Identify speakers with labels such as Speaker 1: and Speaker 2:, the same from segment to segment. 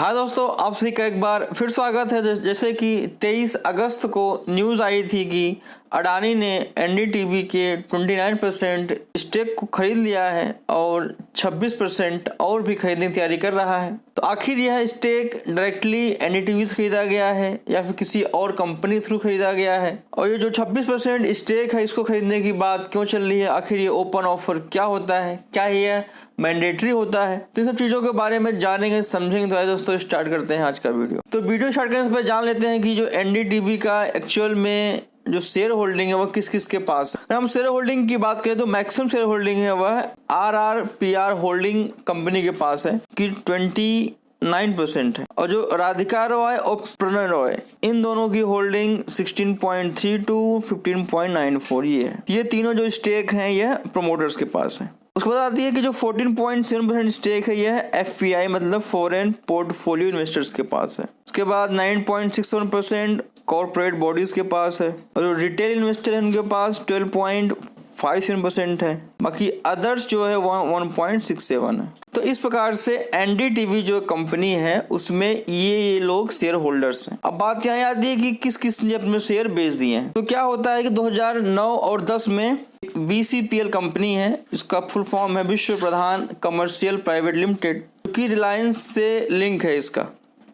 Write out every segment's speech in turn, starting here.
Speaker 1: हाँ दोस्तों, आप सभी का एक बार फिर स्वागत है। जैसे कि 23 अगस्त को न्यूज़ आई थी कि अडानी ने एनडीटीवी के 29% स्टेक को खरीद लिया है और 26% और भी खरीदने की तैयारी कर रहा है। तो आखिर यह स्टेक डायरेक्टली एनडीटीवी से खरीदा गया है या फिर किसी और कंपनी थ्रू खरीदा गया है, और ये जो 26% स्टेक है इसको खरीदने की बात क्यों चल रही है, आखिर ये ओपन ऑफर क्या होता है, क्या ये मैंडेटरी होता है, तो इन सब चीज़ों के बारे में जानेंगे समझेंगे। तो आइए दोस्तों स्टार्ट करते हैं आज का वीडियो। तो वीडियो स्टार्ट करने से पहले जान लेते हैं कि जो एनडीटीवी का एक्चुअल में जो शेयर होल्डिंग है वह किस किस के पास है। अगर हम शेयर होल्डिंग की बात करें तो मैक्सिमम शेयर होल्डिंग है वह RRPR होल्डिंग कंपनी के पास है कि 29% है, और जो राधिका रॉय और प्रणय रॉय इन दोनों की होल्डिंग 16.3 to 15.94 ये तीनों जो स्टेक हैं यह प्रमोटर्स के पास है। उसके बाद आती है कि जो 14.7% स्टेक है यह FPI मतलब फॉरेन पोर्टफोलियो इन्वेस्टर्स के पास है। उसके बाद 9.67% कॉर्पोरेट बॉडीज के पास है, और जो रिटेल इन्वेस्टर है उनके पास 12.57% है। बाकी अदर्स जो है वह 1.67 है। तो इस प्रकार से एनडीटीवी जो कंपनी है उसमें ये लोग शेयर होल्डर्स हैं। अब बात यहाँ आती है कि किस किस ने अपने शेयर बेच दिए हैं। तो क्या होता है कि 2009 और 10 में VCPL कंपनी है, इसका फुल फॉर्म है विश्व प्रधान कमर्शियल प्राइवेट लिमिटेड, जो कि रिलायंस से लिंक है इसका।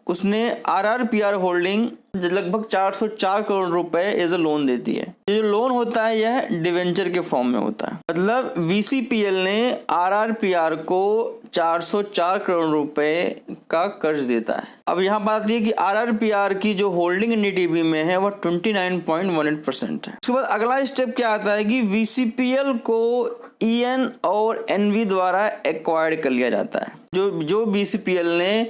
Speaker 1: उसने RRPR होल्डिंग लगभग 404 करोड़ रुपए एज अ लोन देती है। ये जो लोन होता है यह डिवेंचर के फॉर्म में होता है, मतलब VCPL ने RRPR को 404 करोड़ रुपए का कर्ज देता है। अब यहाँ बात ये कि RRPR की जो होल्डिंग एनडीटीवी में है वह 29.18% है। उसके बाद अगला स्टेप क्या आता है कि VCPL को EN और NV द्वारा एक्वायर्ड कर लिया जाता है। जो VCPL ने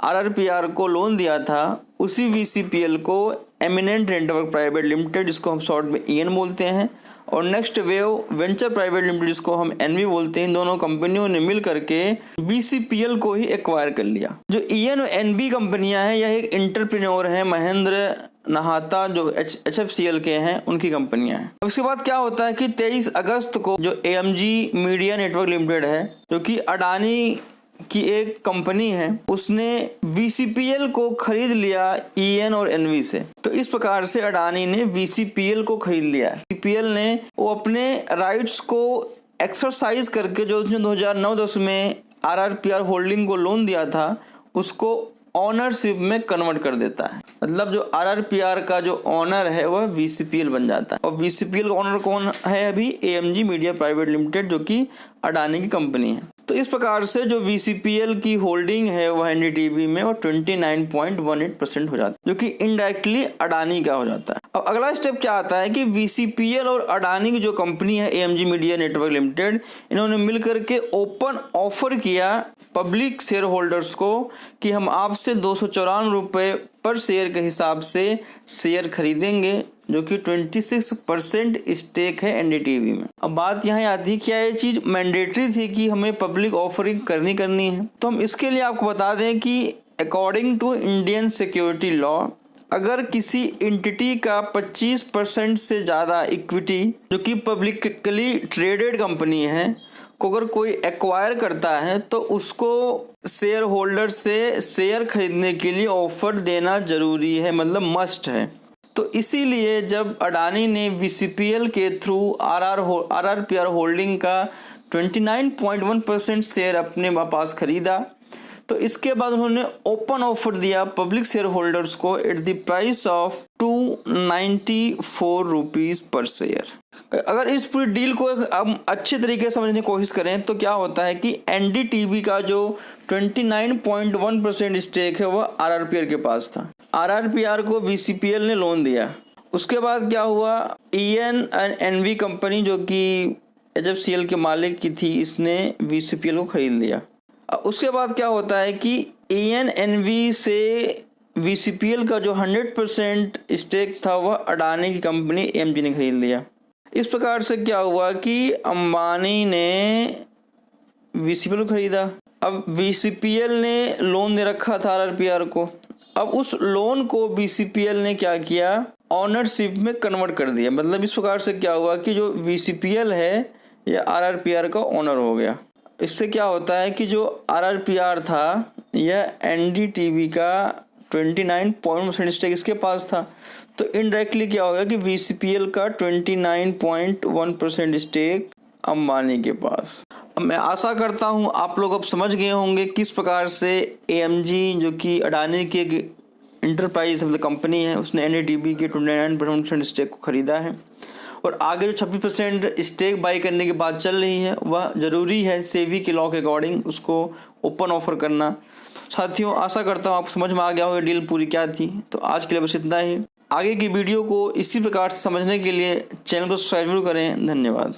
Speaker 1: RRPR को लोन दिया था उसी VCPL को एमिनेंट नेटवर्क प्राइवेट लिमिटेड, जिसको हम शॉर्ट में EN बोलते हैं, और next wave venture private limited जिसको हम NV बोलते हैं, इन दोनों कंपनियों ने मिल करके VCPL को ही एक्वायर कर लिया। जो EN और NV कंपनियां हैं यह एक इंटरप्रेन्योर है, महेंद्र नहाता जो HFCL के हैं उनकी कंपनियां हैं। उसके बाद क्या होता है कि 23 अगस्त को जो AMG मीडिया नेटवर्क लिमिटेड है, जो कि अडानी की एक कंपनी है, उसने VCPL को खरीद लिया EN और NV से। तो इस प्रकार से अडानी ने VCPL को खरीद लिया। VCPL ने वो अपने राइट्स को एक्सरसाइज करके जो 2009-10 में RRPR होल्डिंग को लोन दिया था उसको ऑनरशिप में कन्वर्ट कर देता है। मतलब जो RRPR का जो ऑनर है वह VCPL बन जाता है, और VCPL का ऑनर कौन है अभी? AMG मीडिया प्राइवेट लिमिटेड, जो कि अडानी की कंपनी है। तो इस प्रकार से जो VCPL की होल्डिंग है वह एनडीटीवी में वो 29.18% हो जाता है, जो कि इनडायरेक्टली अडानी का हो जाता है। अब अगला स्टेप क्या आता है कि VCPL और अडानी की जो कंपनी है AMG मीडिया नेटवर्क लिमिटेड, इन्होंने मिलकर के ओपन ऑफर किया पब्लिक शेयर होल्डर्स को कि हम आपसे 294 रुपए पर शेयर के हिसाब से शेयर खरीदेंगे, जो कि 26% स्टेक है एनडीटीवी में। अब बात यहाँ आती है क्या ये चीज़ मैंडेटरी थी कि हमें पब्लिक ऑफरिंग करनी है। तो हम इसके लिए आपको बता दें कि according to Indian security law, अगर किसी एंटिटी का 25% से ज़्यादा इक्विटी जो कि पब्लिकली ट्रेडेड कंपनी है को अगर कोई एक्वायर करता है तो उसको शेयर होल्डर से शेयर खरीदने के लिए ऑफर देना जरूरी है, मतलब मस्ट है। तो इसीलिए जब अडानी ने VCPL के थ्रू RRPR होल्डिंग का 29.1% शेयर अपने पास खरीदा, तो इसके बाद उन्होंने ओपन ऑफर दिया पब्लिक शेयर होल्डर्स को at the price of 294 rupees पर शेयर। अगर इस पूरी डील को हम अच्छे तरीके से समझने की कोशिश करें तो क्या होता है कि एनडीटीवी का जो 29.1% स्टेक है वह RRPR के पास था। RRPR को VCPL ने लोन दिया। उसके बाद क्या हुआ, EN एंड NV कंपनी जो कि HFCL के मालिक की थी, इसने VCPL को खरीद लिया। उसके बाद क्या होता है कि EN NV से VCPL का जो 100% स्टेक था वह अडानी की कंपनी AMG ने खरीद लिया। इस प्रकार से क्या हुआ कि अंबानी ने VCPL को खरीदा। अब VCPL ने लोन दे रखा था RRPR को, अब उस लोन को VCPL ने क्या किया, ऑनरशिप में कन्वर्ट कर दिया। मतलब इस प्रकार से क्या हुआ कि जो VCPL है यह RRPR का ऑनर हो गया। इससे क्या होता है कि जो RRPR था यह NDTV का 29% स्टेक इसके पास था, तो इनडायरेक्टली क्या होगा कि VCPL का 29.1% स्टेक अंबानी के पास। अब मैं आशा करता हूं आप लोग अब समझ गए होंगे किस प्रकार से AMG जो कि अडानी की एक इंटरप्राइज मतलब कंपनी है, उसने NDTV के 29% स्टेक को खरीदा है और आगे जो 26% स्टेक बाई करने की बात चल रही है वह ज़रूरी है सेबी के लॉ के अकॉर्डिंग उसको ओपन ऑफर करना। साथियों, आशा करता हूँ आपको समझ में आ गया होगा डील पूरी क्या थी। तो आज के लिए बस इतना ही। आगे की वीडियो को इसी प्रकार से समझने के लिए चैनल को सब्सक्राइब जरूर करें। धन्यवाद।